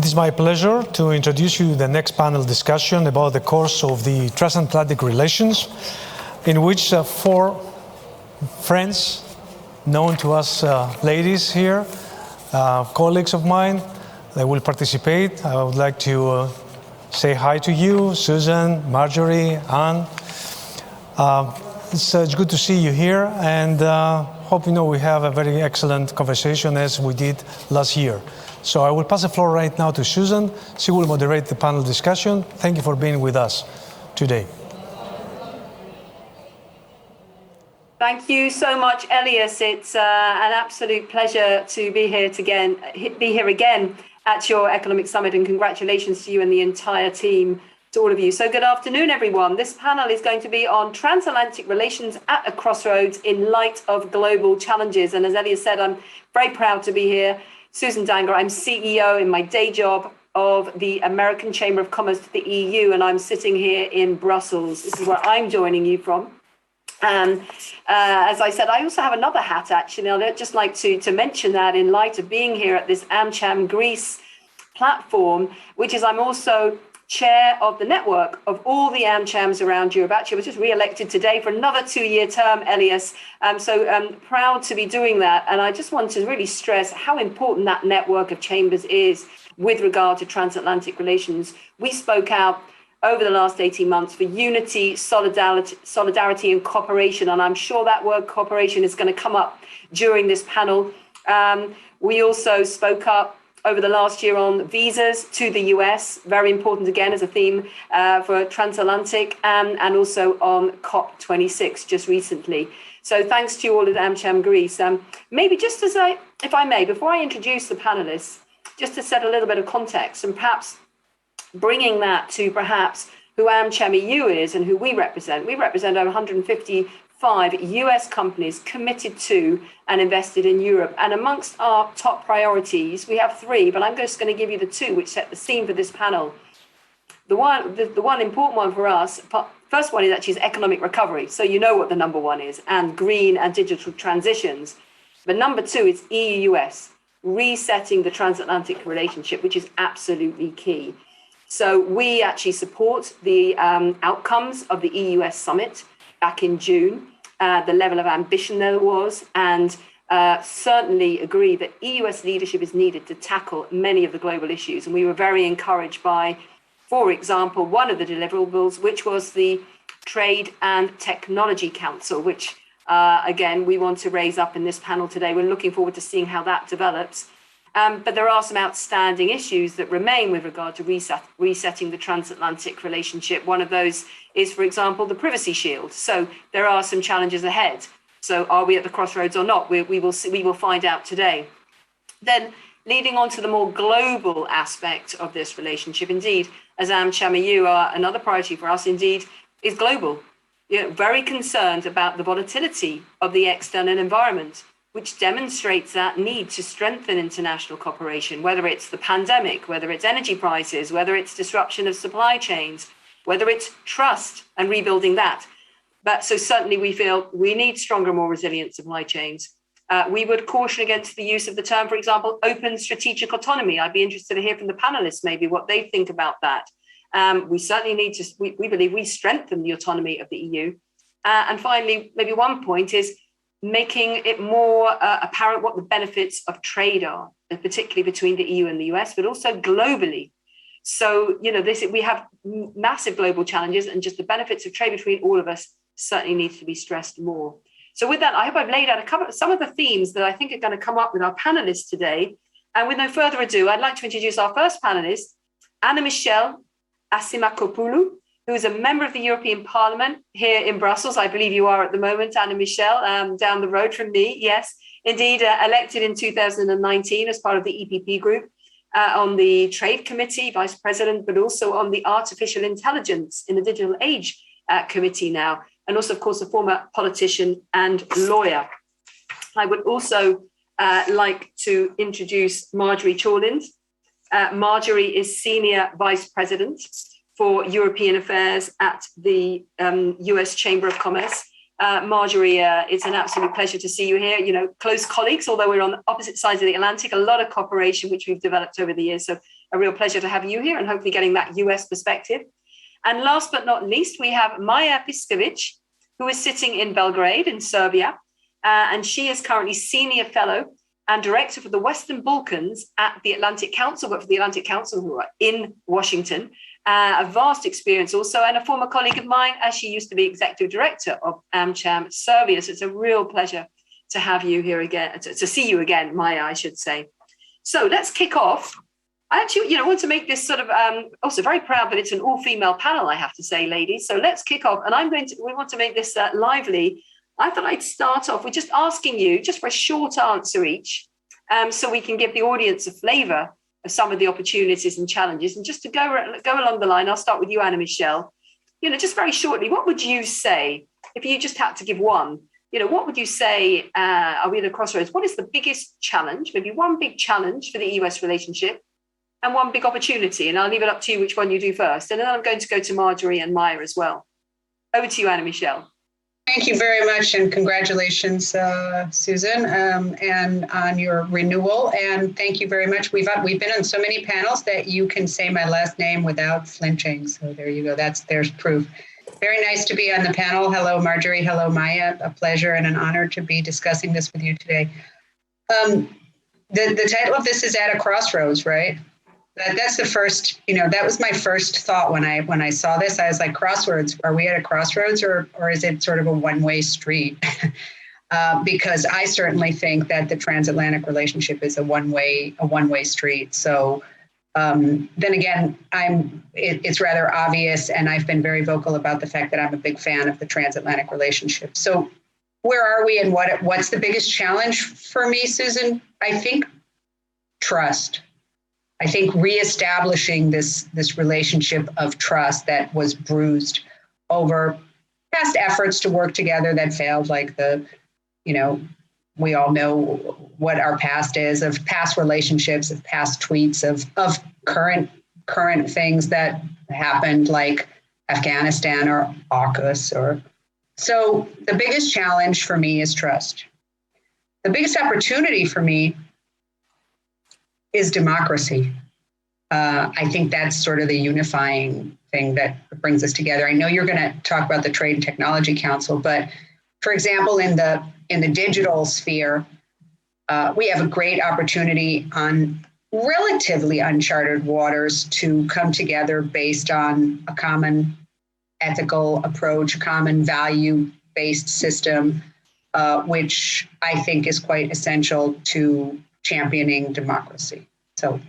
It is my pleasure to introduce you to the next panel discussion about the course of the transatlantic relations, in which four friends known to us ladies here, colleagues of mine, they will participate. I would like to say hi to you, Susan, Marjorie, Anne. It's good to see you here, and hope we have a very excellent conversation as we did last year. So I will pass the floor right now to Susan. She will moderate the panel discussion. Thank you for being with us today. Thank you so much, Elias. It's an absolute pleasure to be here again at your Economic Summit, and congratulations to you and the entire team, to all of you. So good afternoon, everyone. This panel is going to be on transatlantic relations at a crossroads in light of global challenges. And as Elias said, I'm very proud to be here. Susan Danger, I'm CEO in my day job of the American Chamber of Commerce to the EU, and I'm sitting here in Brussels. This is where I'm joining you from. And as I said, I also have another hat, actually. I'd just like to mention that in light of being here at this AmCham Greece platform, which is I'm also chair of the network of all the AmChams around Europe. Actually, I was just re-elected today for another 2-year term, Elias. So I'm proud to be doing that. And I just want to really stress how important that network of chambers is with regard to transatlantic relations. We spoke out over the last 18 months for unity, solidarity and cooperation. And I'm sure that word cooperation is going to come up during this panel. We also spoke up over the last year on visas to the US, very important again as a theme for transatlantic, and also on COP26 just recently. So thanks to you all at AmCham Greece. Maybe just if I may, before I introduce the panelists, just to set a little bit of context and perhaps bringing that to perhaps who AmChamEU is and who we represent. We represent over 155 US companies committed to and invested in Europe. And amongst our top priorities, we have 3, but I'm just going to give you the 2 which set the scene for this panel. The one important one for us, first one is actually economic recovery. So you know what the number 1 is, and green and digital transitions. But number 2 is EU-US, resetting the transatlantic relationship, which is absolutely key. So we actually support the outcomes of the EU-US summit back in June, the level of ambition there was, and certainly agree that EU-US leadership is needed to tackle many of the global issues. And we were very encouraged by, for example, one of the deliverables, which was the Trade and Technology Council, which, again, we want to raise up in this panel today. We're looking forward to seeing how that develops. But there are some outstanding issues that remain with regard to resetting the transatlantic relationship. One of those is, for example, the privacy shield. So there are some challenges ahead. So are we at the crossroads or not? We will find out today. Then leading on to the more global aspect of this relationship, indeed, as AmChamEU, another priority for us, indeed, is global. Very concerned about the volatility of the external environment, which demonstrates that need to strengthen international cooperation, whether it's the pandemic, whether it's energy prices, whether it's disruption of supply chains, whether it's trust and rebuilding that. But so certainly we feel we need stronger, more resilient supply chains. We would caution against the use of the term, for example, open strategic autonomy. I'd be interested to hear from the panelists maybe what they think about that. We certainly need to, we believe we strengthen the autonomy of the EU. And finally, maybe one point is making it more apparent what the benefits of trade are, particularly between the EU and the US, but also globally. So, we have massive global challenges, and just the benefits of trade between all of us certainly needs to be stressed more. So with that, I hope I've laid out some of the themes that I think are going to come up with our panelists today. And with no further ado, I'd like to introduce our first panelist, Anna-Michelle Asimakopoulou, who is a member of the European Parliament here in Brussels. I believe you are at the moment, Anna-Michelle, down the road from me. Yes, indeed, elected in 2019 as part of the EPP group on the Trade Committee, Vice President, but also on the Artificial Intelligence in the Digital Age Committee now, and also, of course, a former politician and lawyer. I would also like to introduce Marjorie Chorlins. Marjorie is Senior Vice President for European Affairs at the US Chamber of Commerce. Marjorie, it's an absolute pleasure to see you here. Close colleagues, although we're on the opposite sides of the Atlantic, a lot of cooperation which we've developed over the years. So a real pleasure to have you here and hopefully getting that US perspective. And last but not least, we have Maja Piscevic, who is sitting in Belgrade in Serbia. And she is currently Senior Fellow and Director for the Western Balkans at the Atlantic Council, but for the Atlantic Council who are in Washington. A vast experience also, and a former colleague of mine, as she used to be Executive Director of AmCham Serbia. So it's a real pleasure to have you here again, to see you again, Maja, I should say. So let's kick off. I actually, want to make this sort of, also very proud that it's an all-female panel, I have to say, ladies. So let's kick off. And we want to make this lively. I thought I'd start off with just asking you, just for a short answer each, so we can give the audience a flavour of some of the opportunities and challenges. And just to go along the line, I'll start with you, Anna Michelle. Just very shortly, what would you say, if you just had to give one, what would you say, are we at a crossroads? What is the biggest challenge, maybe one big challenge for the US relationship and one big opportunity? And I'll leave it up to you which one you do first. And then I'm going to go to Marjorie and Maja as well. Over to you, Anna Michelle. Thank you very much, and congratulations, Susan, and on your renewal. And thank you very much. We've been on so many panels that you can say my last name without flinching. So there you go. There's proof. Very nice to be on the panel. Hello, Marjorie. Hello, Maja. A pleasure and an honor to be discussing this with you today. The title of this is At a Crossroads, right? That's the first, that was my first thought when I saw this. I was like, crossroads, are we at a crossroads or is it sort of a one-way street? Because I certainly think that the transatlantic relationship is a one-way street. So then again, it's rather obvious, and I've been very vocal about the fact that I'm a big fan of the transatlantic relationship. So where are we, and what's the biggest challenge for me, Susan? I think trust. I think reestablishing this relationship of trust that was bruised over past efforts to work together that failed, like we all know what our past is, of past relationships, of past tweets, of current things that happened, like Afghanistan or AUKUS. So the biggest challenge for me is trust. The biggest opportunity for me is democracy. I think that's sort of the unifying thing that brings us together. I know you're going to talk about the Trade and Technology Council, but for example, in the digital sphere, we have a great opportunity on relatively uncharted waters to come together based on a common ethical approach, a common value-based system, which I think is quite essential to championing democracy. So.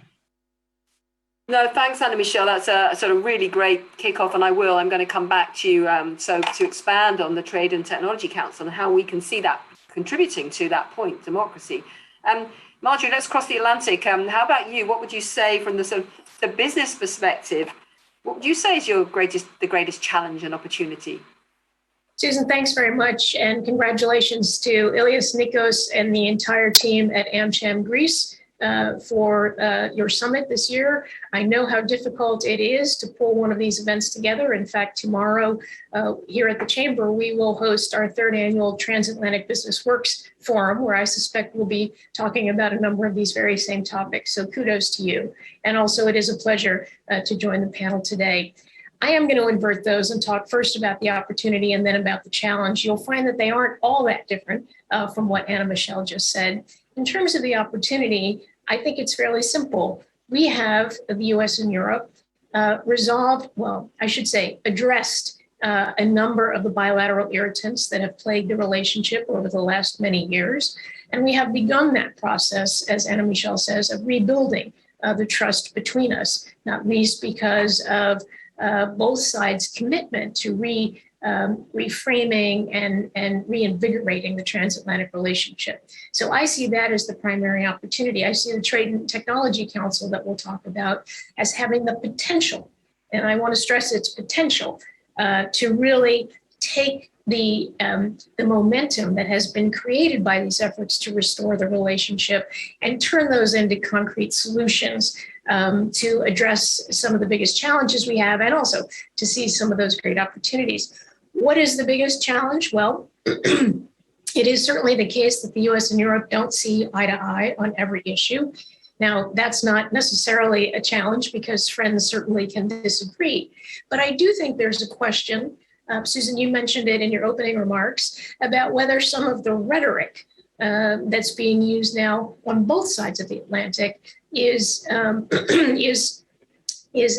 No, thanks, Anna Michelle. That's a sort of really great kickoff, and I'm going to come back to you so to expand on the Trade and Technology Council and how we can see that contributing to that point, democracy. Marjorie, let's cross the Atlantic. How about you? What would you say from the sort of the business perspective? What would you say is the greatest challenge and opportunity? Susan, thanks very much. And congratulations to Ilias, Nikos, and the entire team at AmCham Greece for your summit this year. I know how difficult it is to pull one of these events together. In fact, tomorrow here at the Chamber, we will host our third annual Transatlantic Business Works Forum, where I suspect we'll be talking about a number of these very same topics. So kudos to you. And also, it is a pleasure to join the panel today. I am going to invert those and talk first about the opportunity and then about the challenge. You'll find that they aren't all that different from what Anna Michelle just said. In terms of the opportunity, I think it's fairly simple. We have the US and Europe addressed a number of the bilateral irritants that have plagued the relationship over the last many years. And we have begun that process, as Anna Michelle says, of rebuilding the trust between us, not least because of both sides' commitment to reframing and reinvigorating the transatlantic relationship. So I see that as the primary opportunity. I see the Trade and Technology Council that we'll talk about as having the potential, and I want to stress its potential, to really take the momentum that has been created by these efforts to restore the relationship and turn those into concrete solutions to address some of the biggest challenges we have and also to seize some of those great opportunities. What is the biggest challenge? Well, it is certainly the case that the US and Europe don't see eye to eye on every issue. Now, that's not necessarily a challenge because friends certainly can disagree. But I do think there's a question, Susan, you mentioned it in your opening remarks, about whether some of the rhetoric that's being used now on both sides of the Atlantic is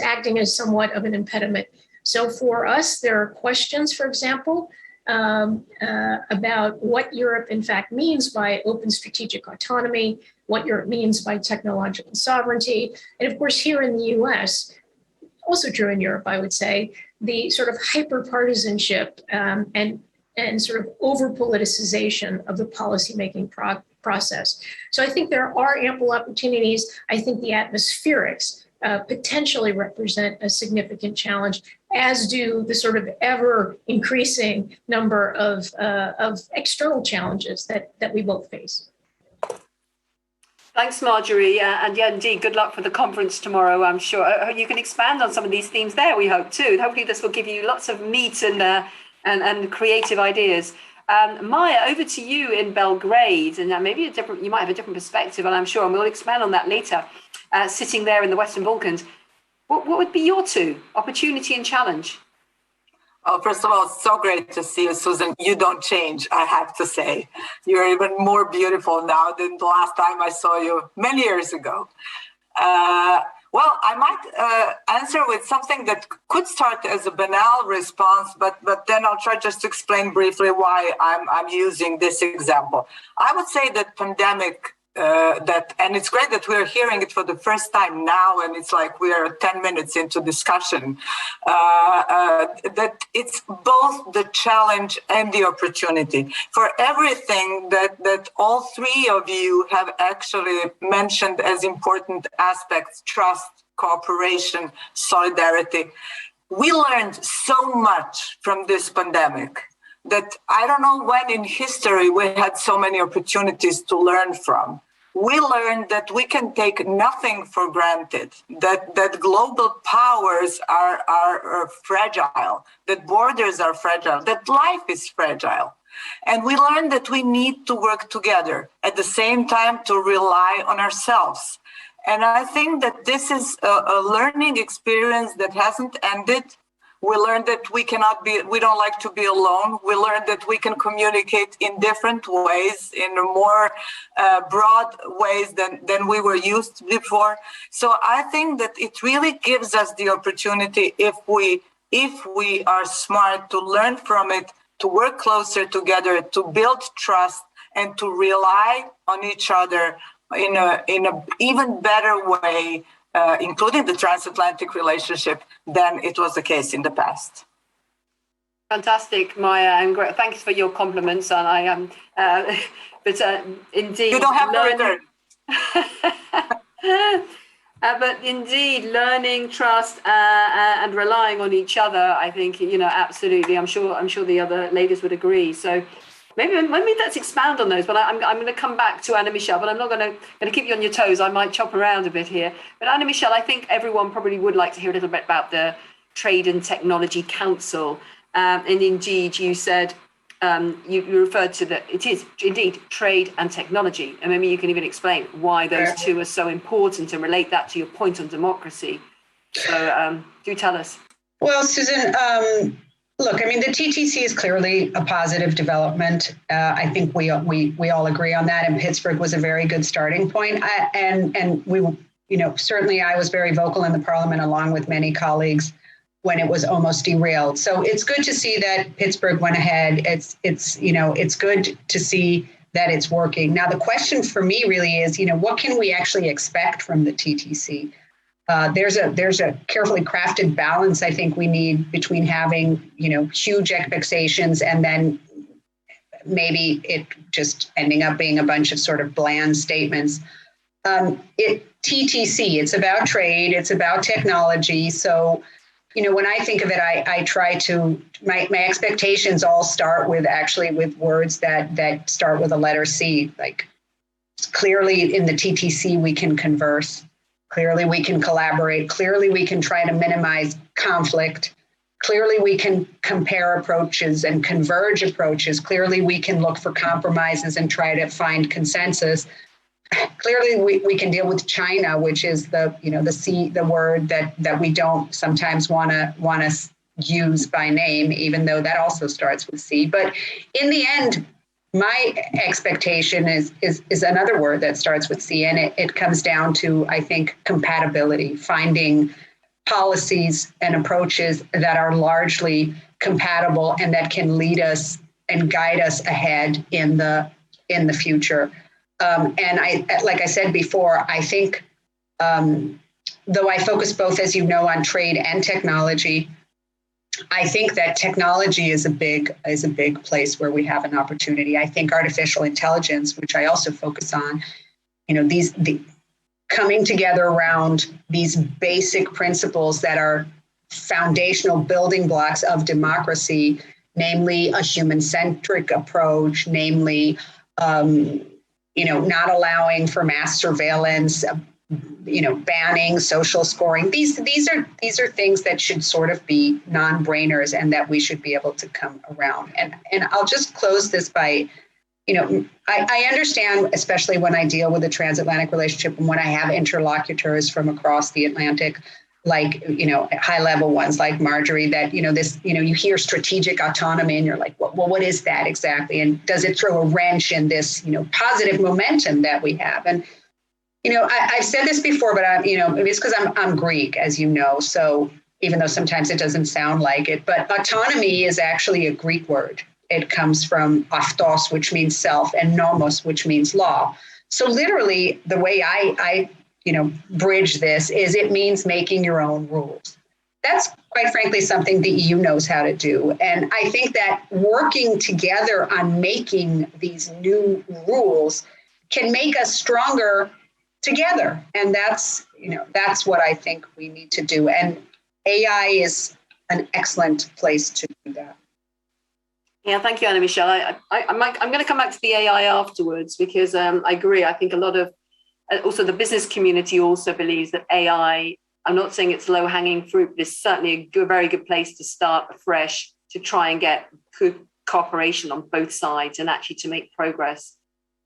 acting as somewhat of an impediment. So for us, there are questions, for example, about what Europe in fact means by open strategic autonomy, what Europe means by technological sovereignty. And of course, here in the US, also true in Europe, I would say, the sort of hyper-partisanship and sort of over-politicization of the policymaking process. So I think there are ample opportunities. I think the atmospherics potentially represent a significant challenge, as do the sort of ever increasing number of external challenges that we both face. Thanks, Marjorie. And yeah, indeed, good luck for the conference tomorrow. I'm sure you can expand on some of these themes there, we hope too. Hopefully this will give you lots of meat and creative ideas. Maja, over to you in Belgrade, and maybe you might have a different perspective, and I'm sure, and we'll expand on that later. Sitting there in the Western Balkans, what would be your two, opportunity and challenge? Oh, first of all, it's so great to see you, Susan. You don't change, I have to say. You're even more beautiful now than the last time I saw you many years ago. Well, I might answer with something that could start as a banal response, but then I'll try just to explain briefly why I'm using this example. I would say that pandemic, and it's great that we're hearing it for the first time now, and it's like we are 10 minutes into discussion, that it's both the challenge and the opportunity. For everything that all three of you have actually mentioned as important aspects, trust, cooperation, solidarity, we learned so much from this pandemic that I don't know when in history we had so many opportunities to learn from. We learned that we can take nothing for granted, that global powers are fragile, that borders are fragile, that life is fragile. And we learned that we need to work together at the same time to rely on ourselves. And I think that this is a learning experience that hasn't ended. We learned that we don't like to be alone. We learned that we can communicate in different ways, in more broad ways than we were used to before. So I think that it really gives us the opportunity, if we are smart, to learn from it, to work closer together, to build trust, and to rely on each other in a even better way, including the transatlantic relationship, than it was the case in the past. Fantastic, Maja, and great. Thanks for your compliments. And I am, but indeed, you don't have to return. But indeed, learning, trust, and relying on each other, I think, absolutely. I'm sure the other ladies would agree. So maybe let's expand on those. But I'm going to come back to Anna Michelle, but I'm not going to keep you on your toes. I might chop around a bit here. But Anna Michelle, I think everyone probably would like to hear a little bit about the Trade and Technology Council. And indeed, you said, you referred to that it is indeed trade and technology. And maybe you can even explain why those two are so important and relate that to your point on democracy. So do tell us. Well, Susan, look, I mean, the TTC is clearly a positive development. I think we all agree on that. And Pittsburgh was a very good starting point. And we, certainly I was very vocal in the Parliament, along with many colleagues, when it was almost derailed. So it's good to see that Pittsburgh went ahead. It's good to see that it's working. Now, the question for me really is, what can we actually expect from the TTC? There's a carefully crafted balance I think we need between having, huge expectations and then maybe it just ending up being a bunch of sort of bland statements. TTC, it's about trade, it's about technology. So, when I think of it, I try to, my expectations all start with words that start with a letter C. Like, clearly in the TTC, we can converse. Clearly, we can collaborate. Clearly, we can try to minimize conflict. Clearly, we can compare approaches and converge approaches. Clearly, we can look for compromises and try to find consensus. clearly we can deal with China, which is the word that we don't sometimes want to use by name, even though that also starts with C. But in the end, my expectation is another word that starts with C, and it comes down to, I think, compatibility, finding policies and approaches that are largely compatible and that can lead us and guide us ahead in the future. And like I said before, I think, though I focus both, as you know, on trade and technology, I think that technology is a big place where we have an opportunity. I think artificial intelligence, which I also focus on, the coming together around these basic principles that are foundational building blocks of democracy, namely a human-centric approach, namely, not allowing for mass surveillance, banning social scoring. These are things that should sort of be non-brainers and that we should be able to come around. And I'll just close this by, I understand, especially when I deal with a transatlantic relationship and when I have interlocutors from across the Atlantic, like, high level ones like Marjorie, that, you hear strategic autonomy and you're like, well, what is that exactly? And does it throw a wrench in this, positive momentum that we have? And I've said this before, but it's because I'm Greek, as you know. So even though sometimes it doesn't sound like it, but autonomy is actually a Greek word. It comes from aftos, which means self, and nomos, which means law. So literally, the way I bridge this is it means making your own rules. That's quite frankly something the EU knows how to do. And I think that working together on making these new rules can make us stronger together. And that's what I think we need to do. And AI is an excellent place to do that. Yeah, thank you, Anna Michelle. I'm going to come back to the AI afterwards because I agree. I think a lot of also the business community also believes that AI, I'm not saying it's low hanging fruit, but it's certainly a very good place to start afresh to try and get good cooperation on both sides and actually to make progress.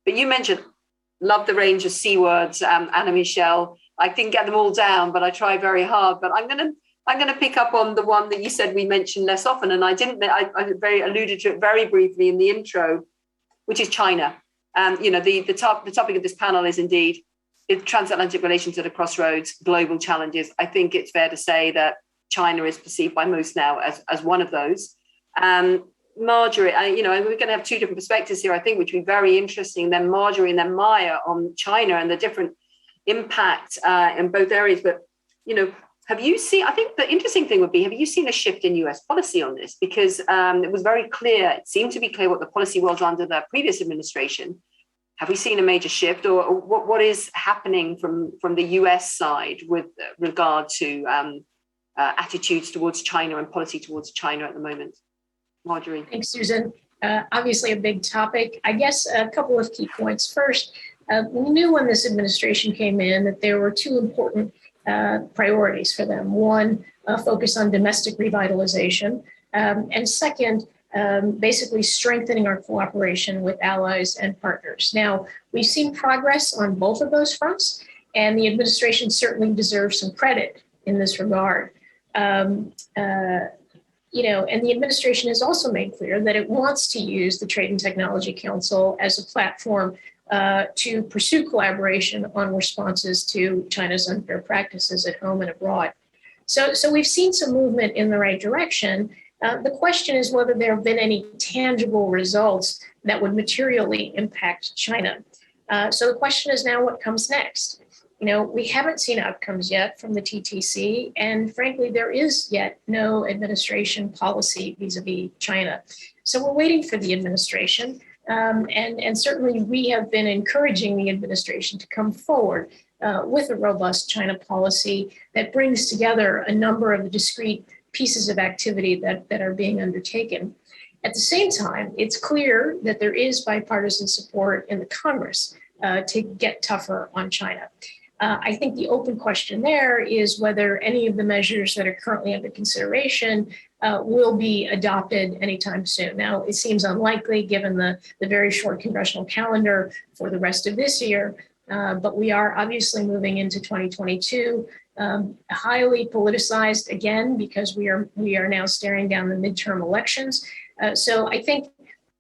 But you mentioned, love the range of C words, Anna Michelle. I didn't get them all down, but I try very hard. But I'm going to pick up on the one that you said we mentioned less often, and I alluded to it very briefly in the intro, which is China. The topic of this panel is indeed transatlantic relations at a crossroads, global challenges. I think it's fair to say that China is perceived by most now as one of those. Marjorie, we're going to have two different perspectives here, I think, which would be very interesting. Then Marjorie and then Maja on China and the different impact in both areas. But, have you seen, I think the interesting thing would be, have you seen a shift in US policy on this? Because it was very clear, it seemed to be clear what the policy was under the previous administration. Have we seen a major shift, or what is happening from the US side with regard to attitudes towards China and policy towards China at the moment? Marjorie. Thanks, Susan. Obviously a big topic. I guess a couple of key points. First, we knew when this administration came in that there were two important priorities for them. One, focus on domestic revitalization, and second, basically strengthening our cooperation with allies and partners. Now, we've seen progress on both of those fronts, and the administration certainly deserves some credit in this regard. And the administration has also made clear that it wants to use the Trade and Technology Council as a platform to pursue collaboration on responses to China's unfair practices at home and abroad. So we've seen some movement in the right direction. The question is whether there have been any tangible results that would materially impact China. So the question is now what comes next? We haven't seen outcomes yet from the TTC, and frankly, there is yet no administration policy vis-a-vis China. So we're waiting for the administration, and certainly we have been encouraging the administration to come forward with a robust China policy that brings together a number of the discrete pieces of activity that are being undertaken. At the same time, it's clear that there is bipartisan support in the Congress to get tougher on China. I think the open question there is whether any of the measures that are currently under consideration will be adopted anytime soon. Now, it seems unlikely given the very short congressional calendar for the rest of this year, but we are obviously moving into 2022, highly politicized again, because we are now staring down the midterm elections. So I think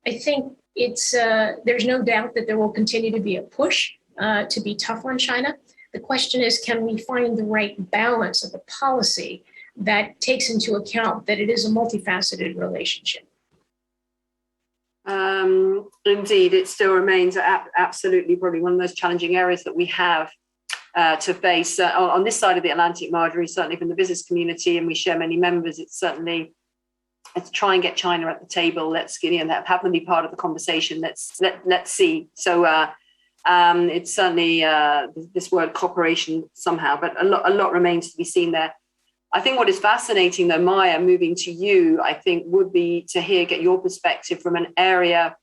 it's there's no doubt that there will continue to be a push to be tough on China. The question is, can we find the right balance of a policy that takes into account that it is a multifaceted relationship? Indeed, it still remains absolutely probably one of the most challenging areas that we have to face on this side of the Atlantic, Marjorie, certainly from the business community, and we share many members. It's try and get China at the table. Let's have them be part of the conversation. Let's see. So it's certainly this word cooperation somehow, but a lot remains to be seen there. I think what is fascinating, though, Maja, moving to you, I think would be to get your perspective from an area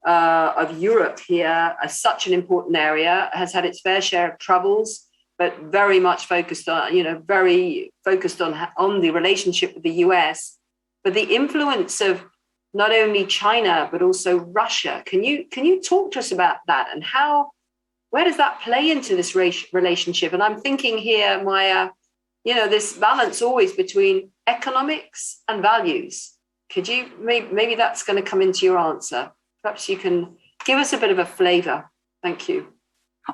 of Europe here, such an important area, has had its fair share of troubles, but very much focused on, on the relationship with the US, but the influence of not only China, but also Russia. Can you talk to us about that and where does that play into this relationship? And I'm thinking here, Maja, this balance always between economics and values. Could you, maybe that's going to come into your answer. Perhaps you can give us a bit of a flavor. Thank you.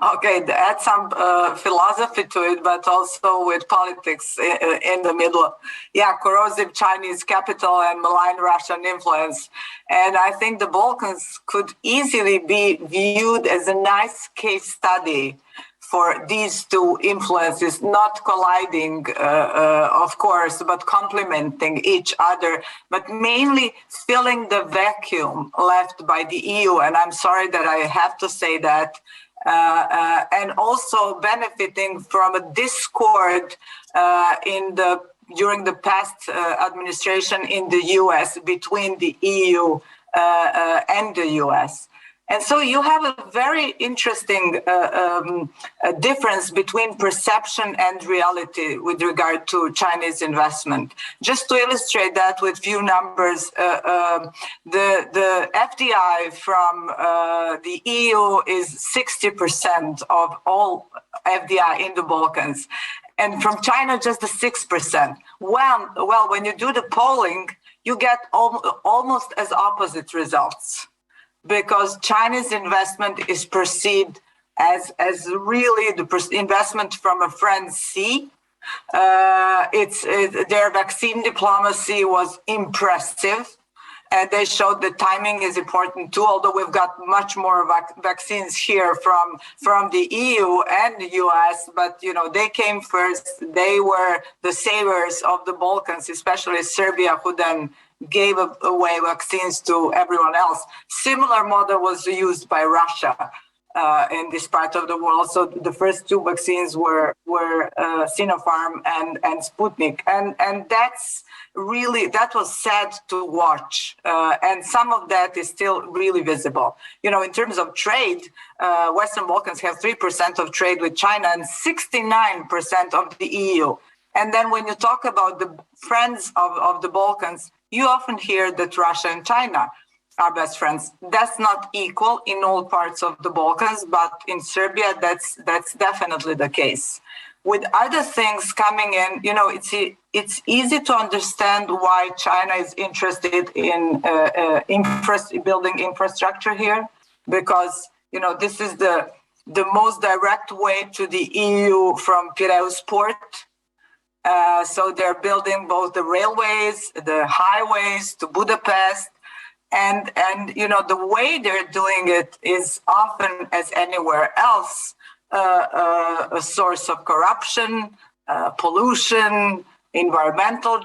Okay, add some philosophy to it, but also with politics in the middle. Yeah, corrosive Chinese capital and malign Russian influence. And I think the Balkans could easily be viewed as a nice case study for these two influences, not colliding, of course, but complementing each other, but mainly filling the vacuum left by the EU. And I'm sorry that I have to say that. And also benefiting from a discord during the past administration in the US between the EU and the US. And so you have a very interesting difference between perception and reality with regard to Chinese investment. Just to illustrate that with few numbers, the FDI from the EU is 60% of all FDI in the Balkans, and from China just the 6%. Well, when you do the polling, you get almost as opposite results, because Chinese investment is perceived as really the investment from a friend C. Their vaccine diplomacy was impressive, and they showed that timing is important too, although we've got much more vaccines here from the EU and the US, but they came first. They were the saviors of the Balkans, especially Serbia, who then gave away vaccines to everyone else. Similar model was used by Russia in this part of the world. So the first two vaccines were Sinopharm and Sputnik, and that was sad to watch. And some of that is still really visible. In terms of trade, Western Balkans have 3% of trade with China and 69% of the EU. And then when you talk about the friends of the Balkans, you often hear that Russia and China are best friends. That's not equal in all parts of the Balkans, but in Serbia, that's definitely the case. With other things coming in, it's easy to understand why China is interested in building infrastructure here, because this is the most direct way to the EU from Piraeus port. So they're building both the railways, the highways to Budapest, and the way they're doing it is often, as anywhere else, a source of corruption, pollution, environmental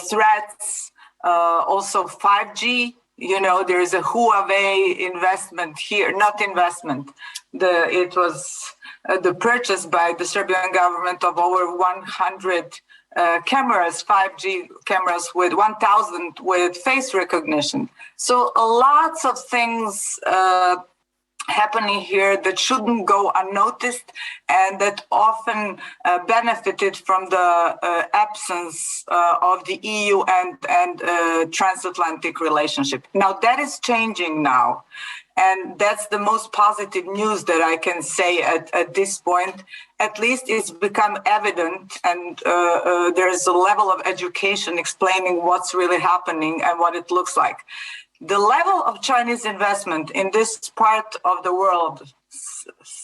threats, also 5G. There is a Huawei investment here, not investment. It was the purchase by the Serbian government of over 100 cameras, 5G cameras with 1,000 with face recognition. So lots of things happening here that shouldn't go unnoticed, and that often benefited from the absence of the EU and transatlantic relationship. Now that is changing now. And that's the most positive news that I can say at this point. At least it's become evident, and there's a level of education explaining what's really happening and what it looks like. The level of Chinese investment in this part of the world,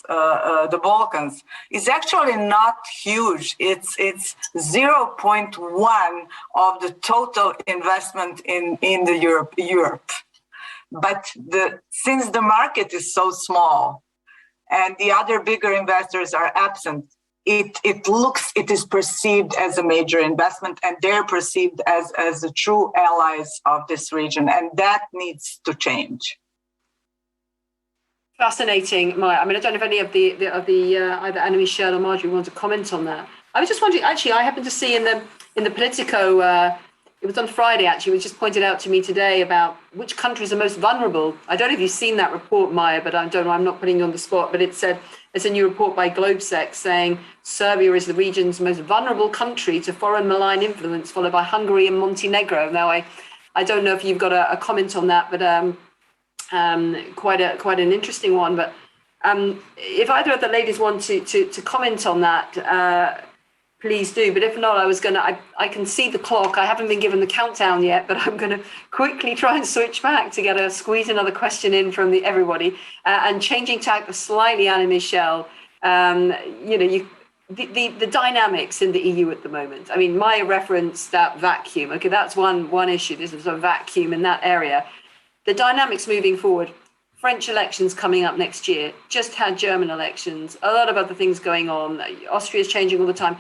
the Balkans, is actually not huge. It's 0.1 of the total investment in the Europe. But since the market is so small and the other bigger investors are absent, it is perceived as a major investment, and they're perceived as the true allies of this region, and that needs to change. Fascinating, Maja. I mean, I don't know if any of the either Anna Michelle or Marjorie want to comment on that. I was just wondering. Actually, I happened to see in the Politico. It was on Friday. Actually, it was just pointed out to me today about which countries are most vulnerable. I don't know if you've seen that report, Maja, but I don't know. I'm not putting you on the spot. But it said it's a new report by Globsec saying Serbia is the region's most vulnerable country to foreign malign influence, followed by Hungary and Montenegro. Now, I don't know if you've got a comment on that, but quite an interesting one. But if either of the ladies want to comment on that, please do. But if not, I can see the clock. I haven't been given the countdown yet, but I'm going to quickly try and switch back to squeeze another question in from everybody. And changing tack slightly, Anna Michelle, the dynamics in the EU at the moment. I mean, Maja referenced that vacuum. Okay, that's one issue. This is a vacuum in that area. The dynamics moving forward. French elections coming up next year. Just had German elections. A lot of other things going on. Austria's changing all the time.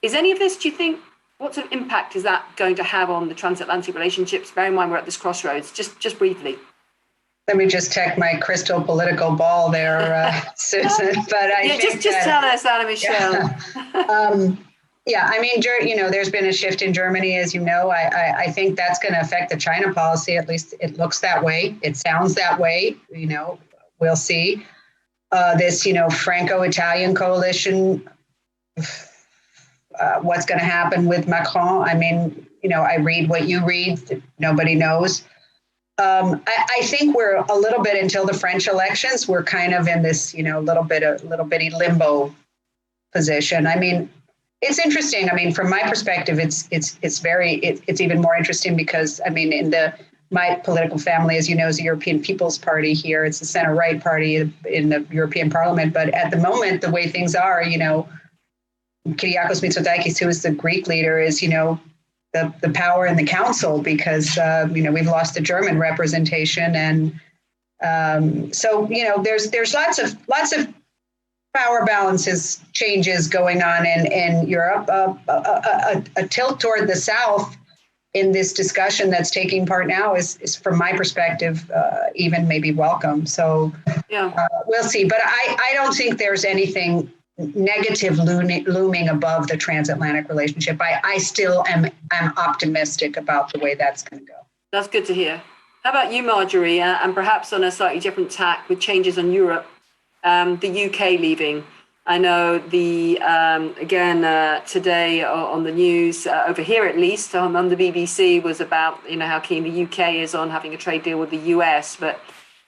Is any of this, do you think, what sort of impact is that going to have on the transatlantic relationships? Bear in mind we're at this crossroads. Just briefly. Let me just check my crystal political ball there, Susan. But I think just tell us, Anna Michelle. Yeah, I mean, there's been a shift in Germany, as you know. I think that's going to affect the China policy. At least it looks that way. It sounds that way. We'll see. This, Franco-Italian coalition. What's going to happen with Macron? I mean, I read what you read. Nobody knows. I think we're a little bit until the French elections. We're kind of in this, little bitty limbo position. I mean, it's interesting. I mean, from my perspective, it's even more interesting because I mean, my political family, as you know, is the European People's Party here. It's the center-right party in the European Parliament. But at the moment, the way things are, Kyriakos Mitsotakis, who is the Greek leader, is, the power in the council because, we've lost the German representation. And so, there's lots of power balances changes going on in Europe. A tilt toward the South in this discussion that's taking part now is from my perspective, even maybe welcome. So we'll see. But I don't think there's anything negative looming above the transatlantic relationship. I still am optimistic about the way that's going to go. That's good to hear. How about you, Marjorie? And perhaps on a slightly different tack with changes on Europe, the UK leaving. I know today on the news over here, at least on the BBC, was about how keen the UK is on having a trade deal with the US, but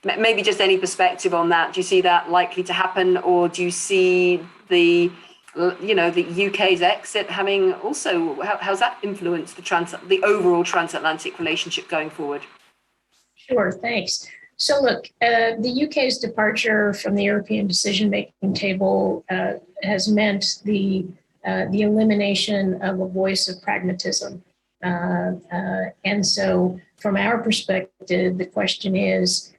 maybe just any perspective on that. Do you see that likely to happen, or do you see the UK's exit having also, how's that influenced the overall transatlantic relationship going forward? Sure, thanks. So look, the UK's departure from the European decision-making table has meant the elimination of a voice of pragmatism. And so from our perspective, the question is,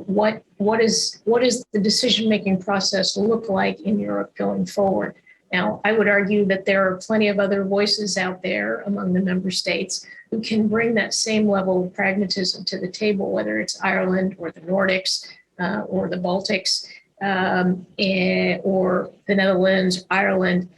what is the decision-making process look like in Europe going forward? Now, I would argue that there are plenty of other voices out there among the member states who can bring that same level of pragmatism to the table, whether it's Ireland or the Nordics or the Baltics or the Netherlands, Ireland,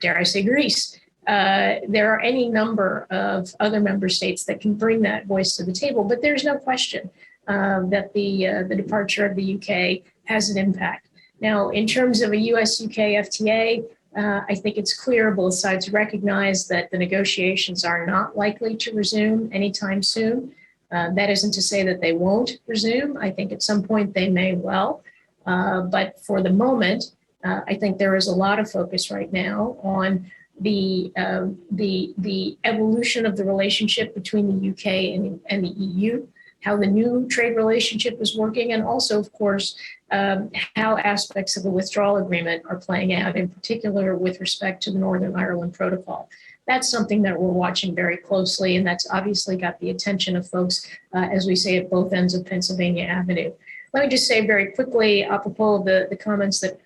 dare I say Greece. There are any number of other member states that can bring that voice to the table, but there's no question that the departure of the UK has an impact. Now, in terms of a US-UK FTA, I think it's clear both sides recognize that the negotiations are not likely to resume anytime soon. That isn't to say that they won't resume. I think at some point they may well. But for the moment, I think there is a lot of focus right now on the evolution of the relationship between the UK and the EU, how the new trade relationship is working, and also, of course, how aspects of the withdrawal agreement are playing out, in particular with respect to the Northern Ireland Protocol. That's something that we're watching very closely, and that's obviously got the attention of folks, as we say, at both ends of Pennsylvania Avenue. Let me just say very quickly, apropos of the comments that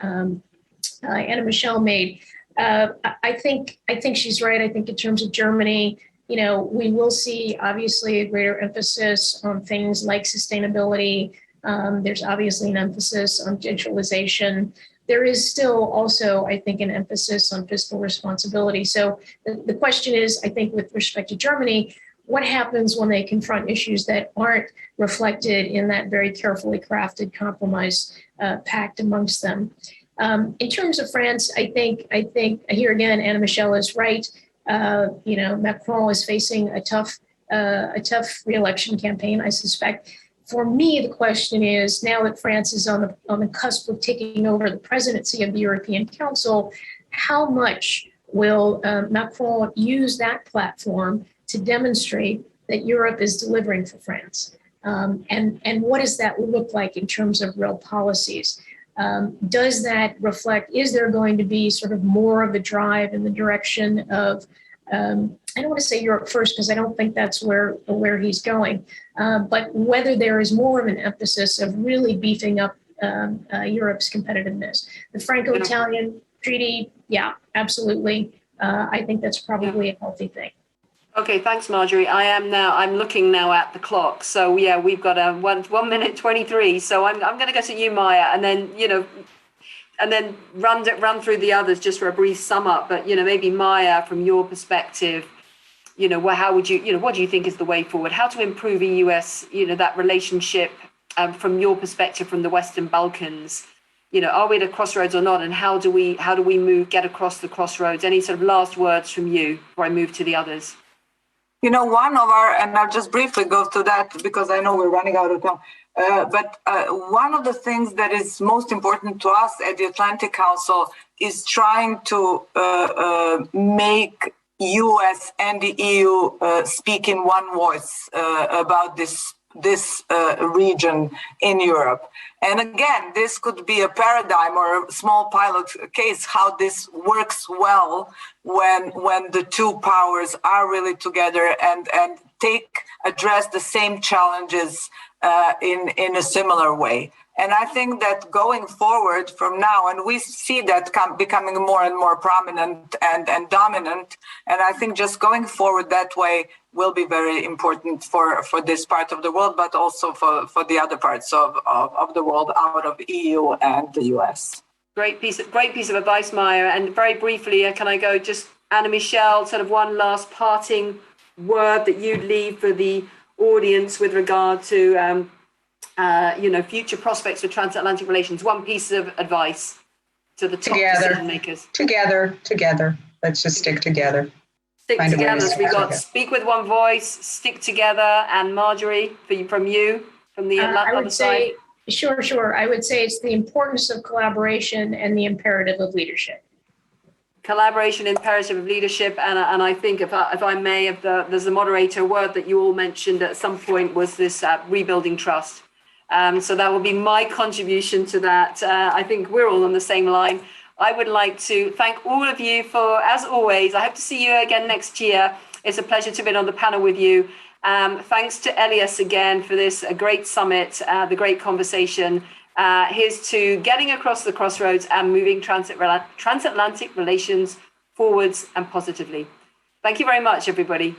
Anna Michelle made. I think she's right. I think in terms of Germany, we will see obviously a greater emphasis on things like sustainability. There's obviously an emphasis on digitalization. There is still also, I think, an emphasis on fiscal responsibility. So the question is, I think, with respect to Germany, what happens when they confront issues that aren't reflected in that very carefully crafted compromise pact amongst them? In terms of France, I think here again, Anna Michelle is right. Macron is facing a tough re-election campaign, I suspect. For me, the question is, now that France is on the cusp of taking over the presidency of the European Council, how much will Macron use that platform to demonstrate that Europe is delivering for France? And what does that look like in terms of real policies? Does that reflect, is there going to be sort of more of a drive in the direction of, I don't want to say Europe first, because I don't think that's where he's going, but whether there is more of an emphasis of really beefing up Europe's competitiveness. The Franco-Italian treaty, yeah, absolutely. I think that's probably a healthy thing. Okay, thanks, Marjorie. I'm looking now at the clock. So yeah, we've got 1 minute 23. So I'm going to go to you, Maja, and then, and then run through the others just for a brief sum up. But, maybe Maja, from your perspective, how would you, what do you think is the way forward? How to improve EU-US, that relationship from your perspective from the Western Balkans? Are we at a crossroads or not? And how do we get across the crossroads? Any sort of last words from you before I move to the others? One of our, and I'll just briefly go to that because I know we're running out of time. But one of the things that is most important to us at the Atlantic Council is trying to make US and the EU speak in one voice about this region in Europe. And again, this could be a paradigm or a small pilot case how this works well when the two powers are really together and address the same challenges in a similar way. And I think that going forward from now, and we see that becoming more and more prominent and dominant, and I think just going forward that way will be very important for this part of the world, but also for the other parts of the world out of EU and the US. Great piece of advice, Maja. And very briefly, can I go just Anna Michelle, sort of one last parting word that you'd leave for the audience with regard to future prospects for transatlantic relations? One piece of advice to the top decision makers. Together. Let's just stick together. Stick together. So we got speak with one voice, stick together. And Marjorie, from the other side. Sure. I would say it's the importance of collaboration and the imperative of leadership. Collaboration, imperative of leadership, and I think if I may, there's a moderator word that you all mentioned at some point was this rebuilding trust. So that will be my contribution to that. I think we're all on the same line. I would like to thank all of you for, as always, I hope to see you again next year. It's a pleasure to be on the panel with you. Thanks to Elias again for this great summit, the great conversation. Here's to getting across the crossroads and moving transatlantic relations forwards and positively. Thank you very much, everybody.